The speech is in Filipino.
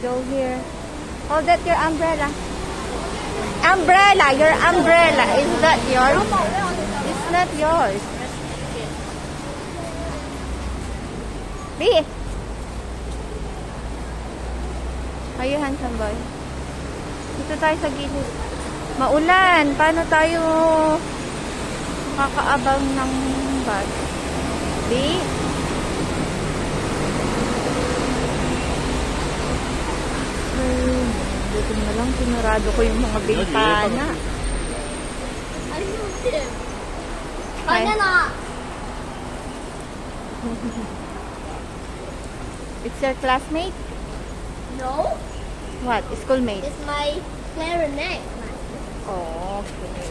go here. Hold that your umbrella. Umbrella, your umbrella. Is that yours? It's not yours. B. Are you handsome boy? Dito tayo sa gilid. Maulan. Paano tayo kakaabang ng bus? B. Dito na lang, sinurado ko yung mga bintana. It's your classmate? No. What? Schoolmate? It's my clarinet. Oh, okay.